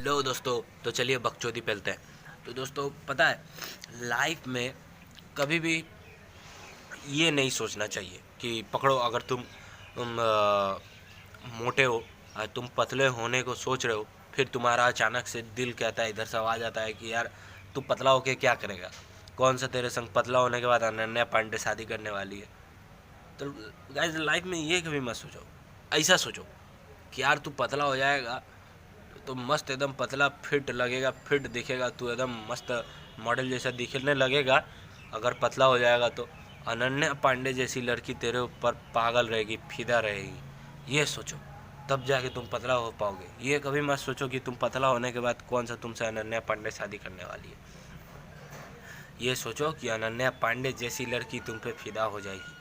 लो दोस्तों, तो चलिए बकचोदी पेलते हैं। तो दोस्तों पता है, लाइफ में कभी भी ये नहीं सोचना चाहिए कि पकड़ो, अगर तुम मोटे हो और तुम पतले होने को सोच रहे हो, फिर तुम्हारा अचानक से दिल कहता है, इधर से आवाज़ आता है कि यार तू पतला होके क्या करेगा, कौन सा तेरे संग पतला होने के बाद अनन्या पांडे शादी करने वाली है। तो गाइस, लाइफ में ये कभी मत सोचो, ऐसा सोचो कि यार तू पतला हो जाएगा तो मस्त एकदम पतला फिट लगेगा, फिट दिखेगा, तू एकदम मस्त मॉडल जैसा दिखने लगेगा। अगर पतला हो जाएगा तो अनन्या पांडे जैसी लड़की तेरे ऊपर पागल रहेगी, फिदा रहेगी। ये सोचो, तब जाके तुम पतला हो पाओगे। ये कभी मत सोचो कि तुम पतला होने के बाद कौन सा तुमसे अनन्या पांडे शादी करने वाली है। ये सोचो कि अनन्या पांडे जैसी लड़की तुम पे फिदा हो जाएगी।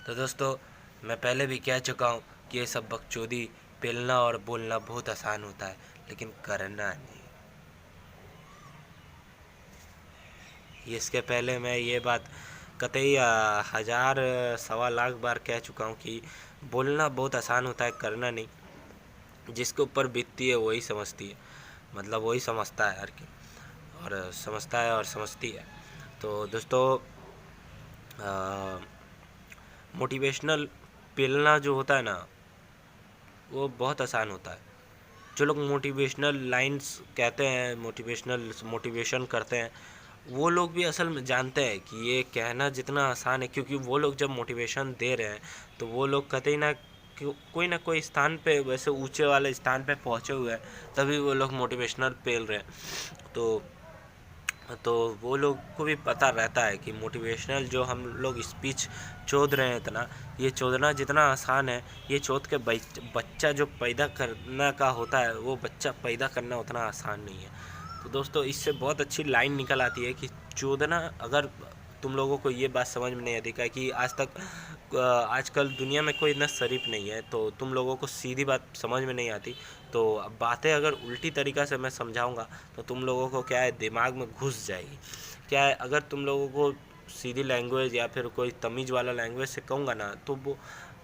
तो दोस्तों, मैं पहले भी कह चुका हूँ कि ये सब बकचोदी पेलना और बोलना बहुत आसान होता है, लेकिन करना नहीं। इसके पहले मैं ये बात कतई हज़ार सवा लाख बार कह चुका हूँ कि बोलना बहुत आसान होता है, करना नहीं। जिसके ऊपर बीतती है वही समझती है, मतलब वही समझता है हर की, और समझता है और समझती है। तो दोस्तों, मोटिवेशनल पेलना जो होता है ना, वो बहुत आसान होता है। जो लोग मोटिवेशनल लाइंस कहते हैं, मोटिवेशन करते हैं, वो लोग भी असल में जानते हैं कि ये कहना जितना आसान है, क्योंकि वो लोग जब मोटिवेशन दे रहे हैं तो वो लोग कतई ना कोई ना कोई स्थान पे, वैसे ऊंचे वाले स्थान पे पहुंचे हुए हैं, तभी वो लोग मोटिवेशनल पेल रहे हैं। तो वो लोग को भी पता रहता है कि मोटिवेशनल जो हम लोग स्पीच चोद रहे हैं, इतना ये चोदना जितना आसान है, ये चोद के बच्चा जो पैदा करना का होता है, वो बच्चा पैदा करना उतना आसान नहीं है। तो दोस्तों, इससे बहुत अच्छी लाइन निकल आती है कि चोदना, अगर तुम लोगों को ये बात समझ में नहीं आती है कि आजकल दुनिया में कोई इतना शरीफ नहीं है, तो तुम लोगों को सीधी बात समझ में नहीं आती। तो अब बातें अगर उल्टी तरीक़ा से मैं समझाऊंगा तो तुम लोगों को क्या है, दिमाग में घुस जाएगी। क्या है, अगर तुम लोगों को सीधी लैंग्वेज या फिर कोई तमीज़ वाला लैंग्वेज से कहूँगा ना, तो वो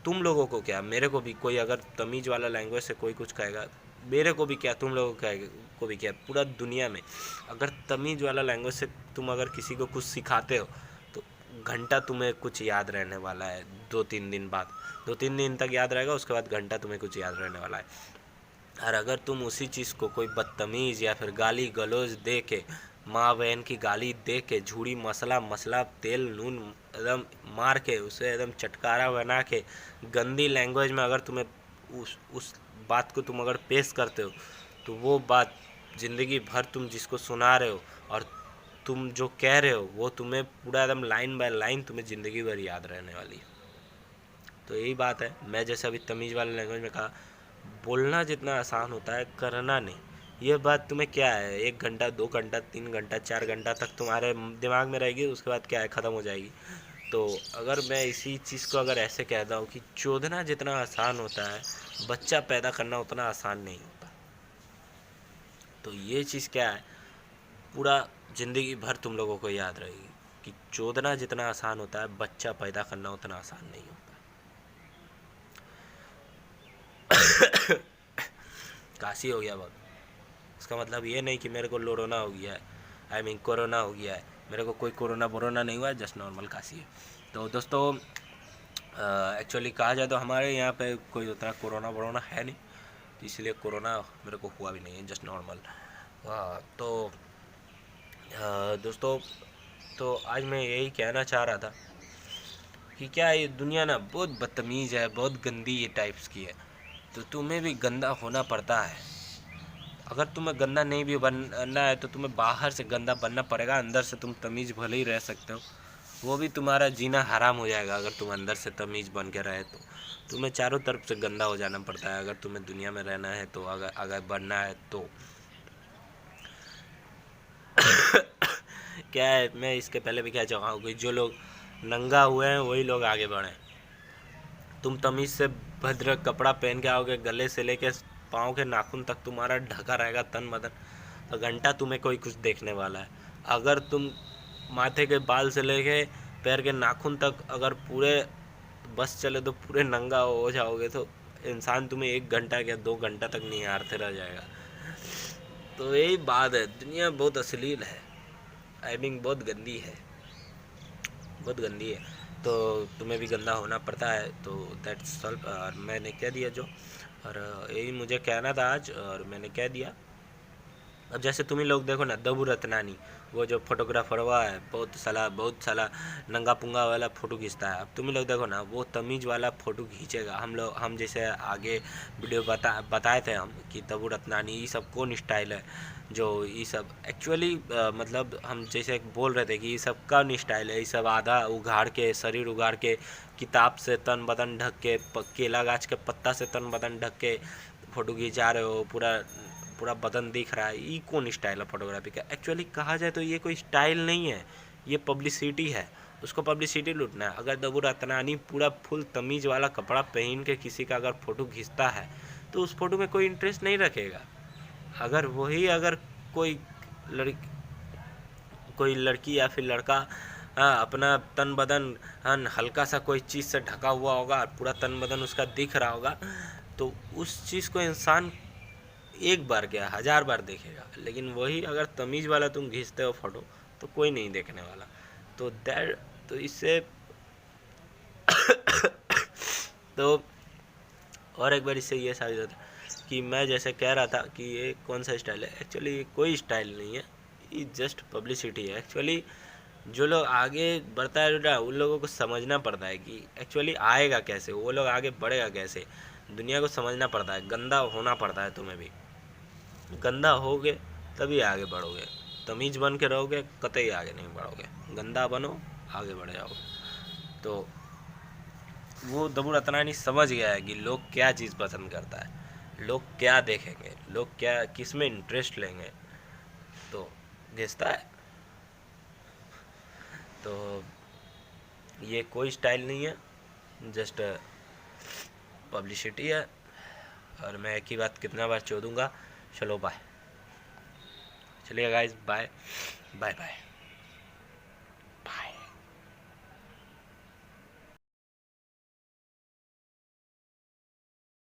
तुम लोगों को क्या, मेरे को भी कोई अगर तमीज़ वाला लैंग्वेज से कोई कुछ कहेगा, मेरे को भी क्या, तुम लोगों को भी क्या, पूरा दुनिया में अगर तमीज़ वाला लैंग्वेज से तुम अगर किसी को कुछ सिखाते हो, तो घंटा तुम्हें कुछ याद रहने वाला है। 2-3 दिन बाद, 2-3 दिन तक याद रहेगा, उसके बाद घंटा तुम्हें कुछ याद रहने वाला है। और अगर तुम उसी चीज़ को कोई बदतमीज़ या फिर गाली गलौज दे के, माँ बहन की गाली दे के, झूठी मसला तेल नून एकदम मार के, उसे एकदम चटकारा बना के, गंदी लैंग्वेज में अगर तुम्हें उस बात को तुम अगर पेश करते हो, तो वो बात ज़िंदगी भर तुम जिसको सुना रहे हो और तुम जो कह रहे हो, वो तुम्हें पूरा एकदम लाइन बाय लाइन तुम्हें ज़िंदगी भर याद रहने वाली है। तो यही बात है, मैं जैसे अभी तमीज़ वाले लैंग्वेज में कहा, बोलना जितना आसान होता है, करना नहीं। ये बात तुम्हें क्या है, 1 घंटा 2 घंटा 3 घंटा 4 घंटा तक तुम्हारे दिमाग में रहेगी, उसके बाद क्या है, ख़त्म हो जाएगी। तो अगर मैं इसी चीज़ को अगर ऐसे कहता हूँ कि चोदना जितना आसान होता है, बच्चा पैदा करना उतना आसान नहीं होता। तो ये चीज़ क्या है, पूरा ज़िंदगी भर तुम लोगों को याद रहेगी कि चोदना जितना आसान होता है, बच्चा पैदा करना उतना आसान नहीं होता। काशी हो गया बहुत, इसका मतलब ये नहीं कि मेरे को लोरोना हो गया है, आई मीन कोरोना हो गया है। मेरे को कोई कोरोना बोरोना नहीं हुआ है, जस्ट नॉर्मल काशी है। तो दोस्तों, एक्चुअली कहा जाए तो हमारे यहाँ पे कोई उतना कोरोना वोरोना है नहीं, तो इसलिए कोरोना मेरे को हुआ भी नहीं है, जस्ट नॉर्मल। तो दोस्तों, तो आज मैं यही कहना चाह रहा था कि क्या ये दुनिया ना बहुत बदतमीज़ है, बहुत गंदी ये टाइप्स की है, तो तुम्हें भी गंदा होना पड़ता है। अगर तुम्हें गंदा नहीं भी बनना है तो तुम्हें बाहर से गंदा बनना पड़ेगा, अंदर से तुम तमीज़ भले ही रह सकते हो, वो भी तुम्हारा जीना हराम हो जाएगा। अगर तुम अंदर से तमीज़ बन के रहे तो तुम्हें चारों तरफ से गंदा हो जाना पड़ता है, अगर तुम्हें दुनिया में रहना है तो, अगर आगे बढ़ना है तो। क्या है, मैं इसके पहले भी कह चुका हूँ कि जो लोग नंगा हुए हैं वही लोग आगे बढ़ें। तुम तमीज़ से भद्र कपड़ा पहन के आओगे, गले से लेके पाँव के नाखून तक तुम्हारा ढका रहेगा तन बदन, तो घंटा तुम्हें कोई कुछ देखने वाला है। अगर तुम माथे के बाल से लेके पैर के नाखून तक अगर पूरे बस चले तो पूरे नंगा हो जाओगे, तो इंसान तुम्हें 1 घंटा या 2 घंटा तक निहारते रह जाएगा। तो यही बात है, दुनिया बहुत अश्लील है, आई मीन बहुत गंदी है, बहुत गंदी है। तो तुम्हें भी गंदा होना पड़ता है, तो दैट्स सॉल्व। और मैंने कह दिया जो, और यही मुझे कहना था आज, और मैंने कह दिया। अब जैसे तुम ही लोग देखो ना, दबू रत्नानी, वो जो फोटोग्राफर हुआ है, बहुत साला नंगा पुंगा वाला फ़ोटो खींचता है। अब तुम ही लोग देखो ना, वो तमीज़ वाला फ़ोटो खींचेगा। हम जैसे आगे वीडियो बताए थे हम कि दबू रत्नानी ये सब कौन स्टाइल है, जो ये सब एक्चुअली मतलब हम जैसे बोल रहे थे कि ये सब कौन स्टाइल है। ये सब आधा उघाड़ के, शरीर उघाड़ के, किताब से तन बदन ढक के, केला गाछ के पत्ता से तन बदन ढक के फ़ोटो खींचा रहे हो, पूरा पूरा बदन दिख रहा है। ये कौन स्टाइल है फोटोग्राफी का? एक्चुअली कहा जाए तो ये कोई स्टाइल नहीं है, ये पब्लिसिटी है। उसको पब्लिसिटी लूटना है। अगर दबू रत्नानी पूरा फुल तमीज़ वाला कपड़ा पहन के किसी का अगर फ़ोटो खींचता है तो उस फोटो में कोई इंटरेस्ट नहीं रखेगा। अगर कोई लड़की या फिर लड़का, हाँ, अपना तन बदन, हाँ, हल्का सा कोई चीज़ से ढका हुआ होगा, पूरा तन बदन उसका दिख रहा होगा, तो उस चीज़ को इंसान एक बार क्या 1000 बार देखेगा। लेकिन वही अगर तमीज़ वाला तुम खींचते हो फोटो तो कोई नहीं देखने वाला। तो इससे तो और एक बार इससे ये साबित होता है कि मैं जैसे कह रहा था कि ये कौन सा स्टाइल है, एक्चुअली ये कोई स्टाइल नहीं है, ये जस्ट पब्लिसिटी है। एक्चुअली जो लोग आगे बढ़ता है ना, उन लोगों को समझना पड़ता है कि एक्चुअली आएगा कैसे, वो लोग आगे बढ़ेगा कैसे। दुनिया को समझना पड़ता है, गंदा होना पड़ता है। तुम्हें भी गंदा होगे तभी आगे बढ़ोगे, तमीज़ बन के रहोगे कतई आगे नहीं बढ़ोगे। गंदा बनो, आगे बढ़ जाओगे। तो वो दबू रत्नानी समझ गया है कि लोग क्या चीज़ पसंद करता है, लोग क्या देखेंगे, लोग क्या किस में इंटरेस्ट लेंगे, तो घिसता है। तो ये कोई स्टाइल नहीं है, जस्ट पब्लिसिटी है। और मैं एक ही बात कितना बार चोदूँगा। चलो बाय, चलिए गाइस, बाय बाय बाय।